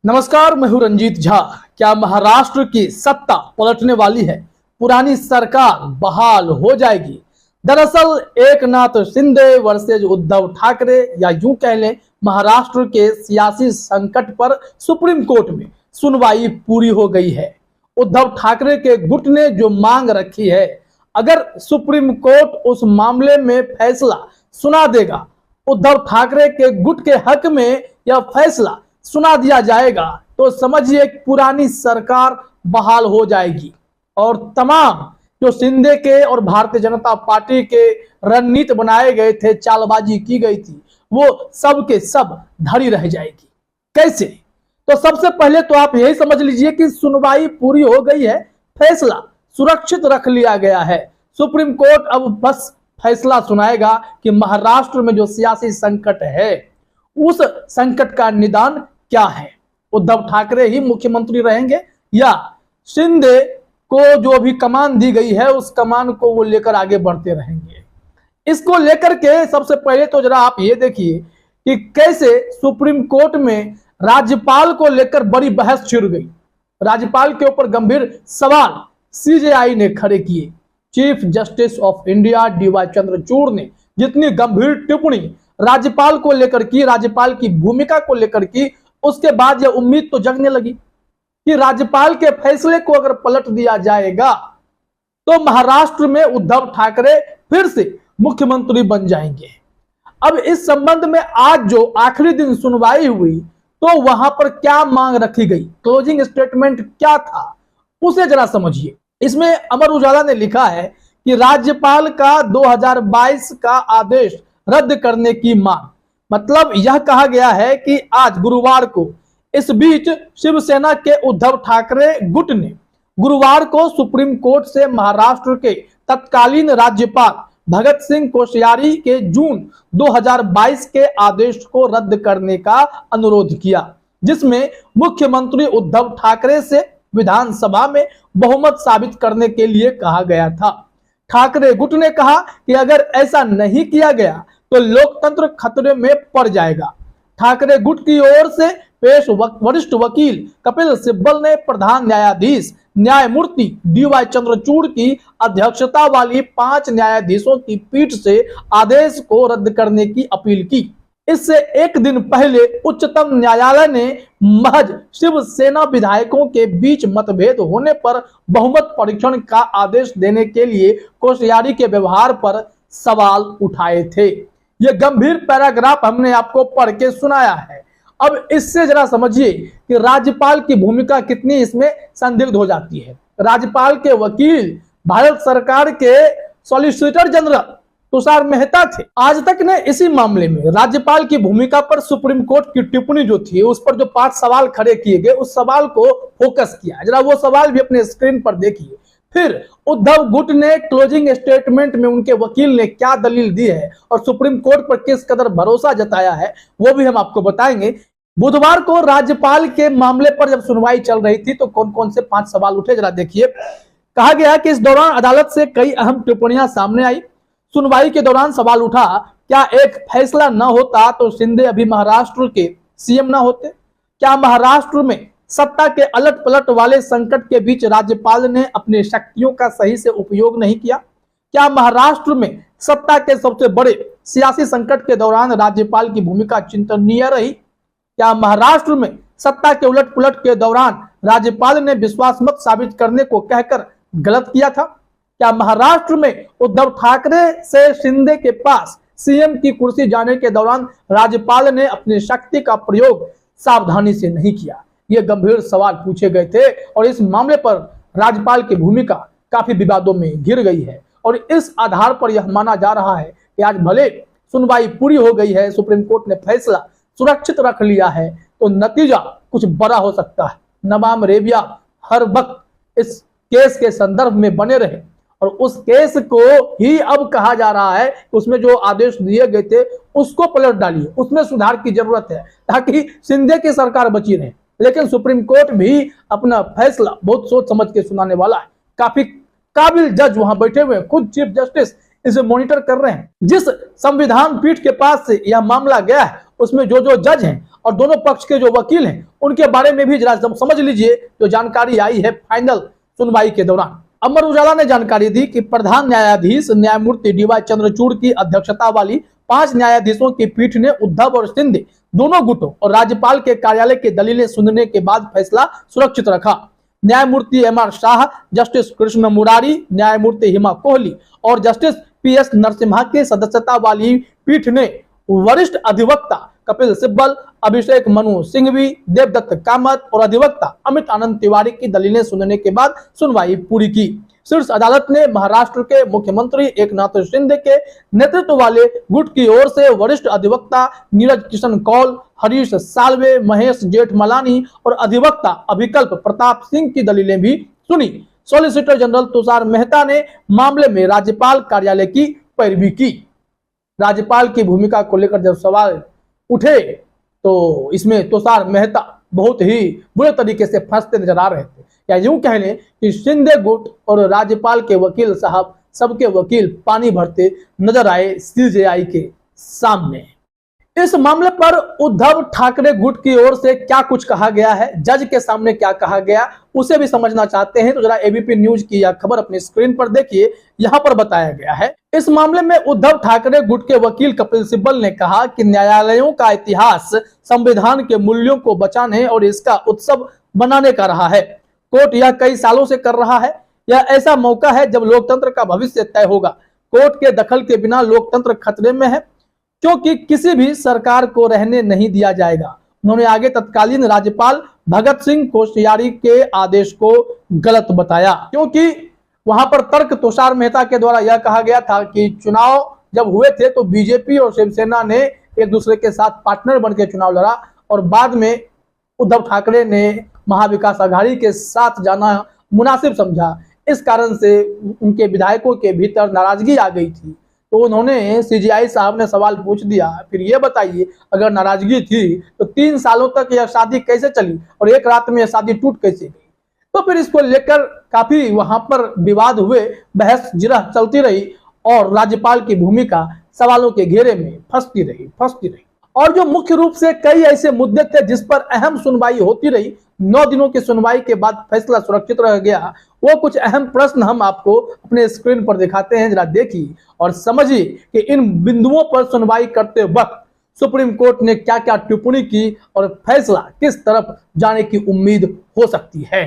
नमस्कार, मैं हूं रंजीत झा। क्या महाराष्ट्र की सत्ता पलटने वाली है? पुरानी सरकार बहाल हो जाएगी? दरअसल एकनाथ शिंदे वर्सेज उद्धव ठाकरे, या यूं कह लें महाराष्ट्र के सियासी संकट पर सुप्रीम कोर्ट में सुनवाई पूरी हो गई है। उद्धव ठाकरे के गुट ने जो मांग रखी है, अगर सुप्रीम कोर्ट उस मामले में फैसला सुना देगा, उद्धव ठाकरे के गुट के हक में यह फैसला सुना दिया जाएगा, तो समझिए पुरानी सरकार बहाल हो जाएगी और तमाम जो शिंदे के और भारतीय जनता पार्टी के रणनीति बनाए गए थे, चालबाजी की गई थी, वो सब के सब धरी रह जाएगी। कैसे? तो सबसे पहले तो आप यही समझ लीजिए कि सुनवाई पूरी हो गई है, फैसला सुरक्षित रख लिया गया है। सुप्रीम कोर्ट अब बस फैसला सुनाएगा कि महाराष्ट्र में जो सियासी संकट है, उस संकट का निदान क्या है। उद्धव ठाकरे ही मुख्यमंत्री रहेंगे या शिंदे को जो भी कमान दी गई है, उस कमान को वो लेकर आगे बढ़ते रहेंगे। इसको लेकर के सबसे पहले तो जरा आप ये देखिए कि कैसे सुप्रीम कोर्ट में राज्यपाल को लेकर बड़ी बहस छिड़ गई। राज्यपाल के ऊपर गंभीर सवाल सीजेआई ने खड़े किए। Chief justice of India DY Chandrachud ने जितनी गंभीर टिप्पणी राज्यपाल को लेकर की, राज्यपाल की भूमिका को लेकर की, उसके बाद यह उम्मीद तो जगने लगी कि राज्यपाल के फैसले को अगर पलट दिया जाएगा तो महाराष्ट्र में उद्धव ठाकरे फिर से मुख्यमंत्री बन जाएंगे। अब इस संबंध में आज जो आखिरी दिन सुनवाई हुई, तो वहां पर क्या मांग रखी गई, क्लोजिंग स्टेटमेंट क्या था, उसे जरा समझिए। इसमें अमर उजाला ने लिखा है कि राज्यपाल का 2022 का आदेश रद्द करने की मांग। मतलब यह कहा गया है कि आज गुरुवार को, इस बीच शिवसेना के उद्धव ठाकरे गुट ने गुरुवार को सुप्रीम कोर्ट से महाराष्ट्र के तत्कालीन राज्यपाल भगत सिंह कोश्यारी के जून 2022 के आदेश को रद्द करने का अनुरोध किया, जिसमें मुख्यमंत्री उद्धव ठाकरे से विधानसभा में बहुमत साबित करने के लिए कहा गया था। ठाकरे गुट ने कहा कि अगर ऐसा नहीं किया गया तो लोकतंत्र खतरे में पड़ जाएगा। ठाकरे गुट की ओर से पेश वरिष्ठ वकील कपिल सिब्बल ने प्रधान न्यायाधीश न्यायमूर्ति डीवाई चंद्रचूड़ की अध्यक्षता वाली 5 न्यायाधीशों की पीठ से आदेश को रद्द करने की अपील की। इससे एक दिन पहले उच्चतम न्यायालय ने महज शिवसेना विधायकों के बीच मतभेद होने पर बहुमत परीक्षण का आदेश देने के लिए कोश्यारी के व्यवहार पर सवाल उठाए थे। यह गंभीर पैराग्राफ हमने आपको पढ़ के सुनाया है। अब इससे जरा समझिए कि राज्यपाल की भूमिका कितनी इसमें संदिग्ध हो जाती है। राज्यपाल के वकील भारत सरकार के सॉलिसिटर जनरल तुषार मेहता थे। आज तक ने इसी मामले में राज्यपाल की भूमिका पर सुप्रीम कोर्ट की टिप्पणी जो थी, उस पर जो 5 सवाल खड़े किए गए, उस सवाल को फोकस किया। जरा वो सवाल भी अपने स्क्रीन पर देखिए। फिर उद्धव गुट ने क्लोजिंग स्टेटमेंट में उनके वकील ने क्या दलील दी है और सुप्रीम कोर्ट पर किस कदर भरोसा जताया है, वो भी हम आपको बताएंगे। बुधवार को राज्यपाल के मामले पर जब सुनवाई चल रही थी, तो कौन कौन से 5 सवाल उठे, जरा देखिए। कहा गया कि इस दौरान अदालत से कई अहम टिप्पणियां सामने आई। सुनवाई के दौरान सवाल उठा, क्या एक फैसला न होता तो शिंदे अभी महाराष्ट्र के सीएम न होते? क्या महाराष्ट्र में सत्ता के अलट पलट वाले संकट के बीच राज्यपाल ने अपनी शक्तियों का सही से उपयोग नहीं किया? क्या महाराष्ट्र में सत्ता के सबसे बड़े सियासी संकट के दौरान राज्यपाल की भूमिका चिंतनीय रही? क्या महाराष्ट्र में सत्ता के उलट पुलट के दौरान राज्यपाल ने विश्वास मत साबित करने को कहकर गलत किया था? क्या महाराष्ट्र में उद्धव ठाकरे से शिंदे के पास सीएम की कुर्सी जाने के दौरान राज्यपाल ने अपनी शक्ति का प्रयोग सावधानी से नहीं किया? ये गंभीर सवाल पूछे गए थे और इस मामले पर राज्यपाल की भूमिका काफी विवादों में घिर गई है। और इस आधार पर यह माना जा रहा है कि आज भले सुनवाई पूरी हो गई है, सुप्रीम कोर्ट ने फैसला सुरक्षित रख लिया है, तो नतीजा कुछ बड़ा हो सकता है। नमाम रेबिया हर वक्त इस केस के संदर्भ में बने रहे और उस केस को ही अब कहा जा रहा है कि उसमें जो आदेश दिए गए थे उसको पलट डालिए, उसमें सुधार की जरूरत है ताकि शिंदे की सरकार बची रहे। लेकिन सुप्रीम कोर्ट भी अपना फैसला बहुत सोच समझ के सुनाने वाला है। काफी काबिल जज वहां बैठे हुए हैं, खुद चीफ जस्टिस इसे मॉनिटर कर रहे हैं। जिस संविधान पीठ के पास से यह मामला गया है, उसमें जो जो जज हैं और दोनों पक्ष के जो वकील हैं उनके बारे में भी जरा समझ लीजिए जो जानकारी आई है फाइनल सुनवाई के दौरान। अमर उजाला ने जानकारी दी कि प्रधान न्यायाधीश न्यायमूर्ति डीवाई चंद्रचूड़ की अध्यक्षता वाली 5 न्यायाधीशों की पीठ ने उद्धव और शिंदे दोनों गुटों और राज्यपाल के कार्यालय की दलीलें सुनने के बाद फैसला सुरक्षित रखा। न्यायमूर्ति एम.आर. शाह, जस्टिस कृष्ण मुरारी, न्यायमूर्ति हिमा कोहली और जस्टिस पी.एस. नरसिम्हा की सदस्यता वाली पीठ ने वरिष्ठ अधिवक्ता कपिल सिब्बल, अभिषेक मनु सिंघवी, देवदत्त कामत और अधिवक्ता अमित आनंद तिवारी की दलीलें सुनने के बाद सुनवाई पूरी की। शीर्ष अदालत ने महाराष्ट्र के मुख्यमंत्री एकनाथ शिंदे के नेतृत्व वाले गुट की ओर से वरिष्ठ अधिवक्ता नीरज किशन कौल, हरीश साल्वे, महेश जेठमलानी और अधिवक्ता अभिकल्प प्रताप सिंह की दलीलें भी सुनी। सॉलिसिटर जनरल तुषार मेहता ने मामले में राज्यपाल कार्यालय की पैरवी की। राज्यपाल की भूमिका को लेकर जब सवाल उठे तो इसमें तुषार मेहता बहुत ही बुरे तरीके से फंसते नजर आ रहे थे। या यूं कह लें कि शिंदे गुट और राज्यपाल के वकील साहब सबके वकील पानी भरते नजर आए सीजेआई के सामने। इस मामले पर उद्धव ठाकरे गुट की ओर से क्या कुछ कहा गया है, जज के सामने क्या कहा गया, उसे भी समझना चाहते हैं तो जरा एबीपी न्यूज की यह खबर अपनी स्क्रीन पर देखिए। यहां पर बताया गया है, इस मामले में उद्धव ठाकरे गुट के वकील कपिल सिब्बल ने कहा कि न्यायालयों का इतिहास संविधान के मूल्यों को बचाने और इसका उत्सव बनाने का रहा है। कोर्ट यह कई सालों से कर रहा है। यह ऐसा मौका है जब लोकतंत्र का भविष्य तय होगा। कोर्ट के दखल के बिना लोकतंत्र खतरे में है, क्योंकि किसी भी सरकार को रहने नहीं दिया जाएगा। उन्होंने आगे तत्कालीन राज्यपाल भगत सिंह कोश्यारी के आदेश को गलत बताया, क्योंकि वहां पर तर्क तुषार मेहता के द्वारा यह कहा गया था कि चुनाव जब हुए थे तो बीजेपी और शिवसेना ने एक दूसरे के साथ पार्टनर बनकर चुनाव लड़ा और बाद में उद्धव ठाकरे ने महाविकास आघाड़ी के साथ जाना मुनासिब समझा। इस कारण से उनके विधायकों के भीतर नाराजगी आ गई थी, तो उन्होंने सीजेआई साहब ने सवाल पूछ दिया, फिर ये बताइए अगर नाराजगी थी तो 3 सालों तक यह शादी कैसे चली और एक रात में यह शादी टूट कैसे गई। तो फिर इसको लेकर काफी वहां पर विवाद हुए, बहस जिरह चलती रही और राज्यपाल की भूमिका सवालों के घेरे में फंसती रही। और जो मुख्य रूप से कई ऐसे मुद्दे थे जिस पर अहम सुनवाई होती रही, 9 दिनों की सुनवाई के बाद फैसला सुरक्षित रह गया। वो कुछ अहम प्रश्न हम आपको अपने स्क्रीन पर दिखाते हैं, जरा देखिए और समझिए कि इन बिंदुओं पर सुनवाई करते वक्त सुप्रीम कोर्ट ने क्या क्या टिप्पणी की और फैसला किस तरफ जाने की उम्मीद हो सकती है।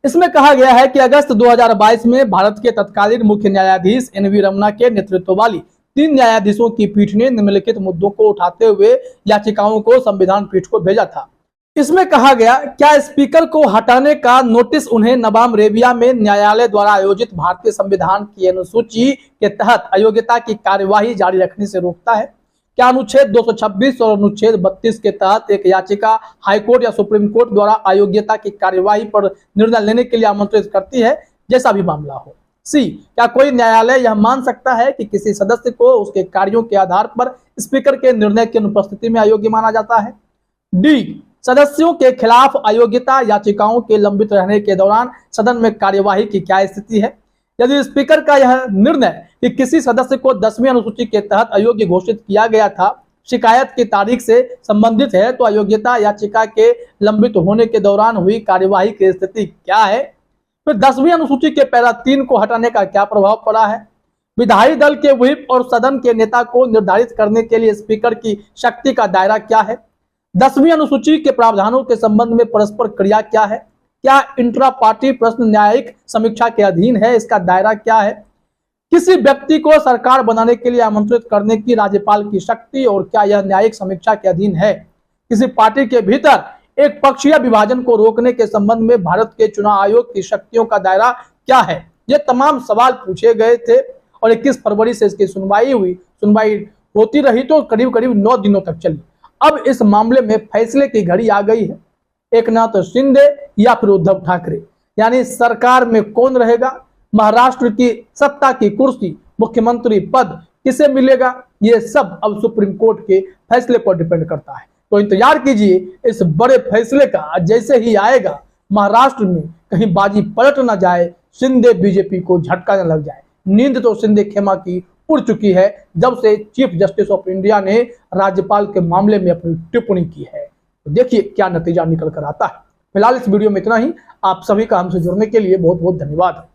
इसमें कहा गया है कि अगस्त 2022 में भारत के तत्कालीन मुख्य न्यायाधीश एन.वी. रमन्ना के नेतृत्व वाली 3 न्यायाधीशों की पीठ ने निम्नलिखित मुद्दों को उठाते हुए याचिकाओं को संविधान पीठ को भेजा था। इसमें कहा गया, क्या स्पीकर को हटाने का नोटिस उन्हें नबाम रेबिया में न्यायालय द्वारा आयोजित भारतीय संविधान की अनुसूची के तहत अयोग्यता की कार्यवाही जारी रखने से रोकता है? क्या अनुच्छेद 226 और अनुच्छेद 32 के तहत एक याचिका हाईकोर्ट या सुप्रीम कोर्ट द्वारा अयोग्यता की कार्यवाही पर निर्णय लेने के लिए आमंत्रित करती है, जैसा भी मामला हो? सी, क्या कोई न्यायालय यह मान सकता है कि किसी सदस्य को उसके कार्यों के आधार पर स्पीकर के निर्णय की अनुपस्थिति में अयोग्य माना जाता है? डी, सदस्यों के खिलाफ अयोग्यता याचिकाओं के लंबित रहने के दौरान सदन में कार्यवाही की क्या स्थिति है? यदि स्पीकर का यह निर्णय कि किसी सदस्य को 10वीं अनुसूची के तहत अयोग्य घोषित किया गया था शिकायत की तारीख से संबंधित है, तो अयोग्यता याचिका के लंबित होने के दौरान हुई कार्यवाही की स्थिति क्या है? फिर 10वीं अनुसूची के पैरा 3 को हटाने का क्या प्रभाव पड़ा है? विधायी दल के व्हिप और सदन के नेता को निर्धारित करने के लिए स्पीकर की शक्ति का दायरा क्या है? 10वीं अनुसूची के प्रावधानों के संबंध में परस्पर क्रिया क्या है? क्या इंट्रा पार्टी प्रश्न न्यायिक समीक्षा के अधीन है? इसका दायरा क्या है? किसी व्यक्ति को सरकार बनाने के लिए आमंत्रित करने की राज्यपाल की शक्ति और क्या यह न्यायिक समीक्षा के अधीन है? किसी पार्टी के भीतर एक पक्षीय विभाजन को रोकने के संबंध में भारत के चुनाव आयोग की शक्तियों का दायरा क्या है? ये तमाम सवाल पूछे गए थे और 21 फरवरी से इसकी सुनवाई हुई। सुनवाई होती रही तो करीब 9 दिनों तक चली। अब इस मामले में फैसले की घड़ी आ गई है। एकनाथ शिंदे या फिर उद्धव ठाकरे, यानी सरकार में कौन रहेगा? महाराष्ट्र की सत्ता की कुर्सी, मुख्यमंत्री पद किसे मिलेगा? ये सब अब सुप्रीम कोर्ट के फैसले पर डिपेंड करता है। तो इंतजार कीजिए इस बड़े फैसले का। जैसे ही आएगा महाराष्ट्र में कहीं बाजी पलट ना जाए, शिंदे बीजेपी को झटका न लग जाए। नींद तो शिंदे खेमा की उड़ चुकी है जब से चीफ जस्टिस ऑफ इंडिया ने राज्यपाल के मामले में अपनी टिप्पणी की है। तो देखिए क्या नतीजा निकल कर आता है। फिलहाल इस वीडियो में इतना ही। आप सभी का हमसे जुड़ने के लिए बहुत बहुत धन्यवाद।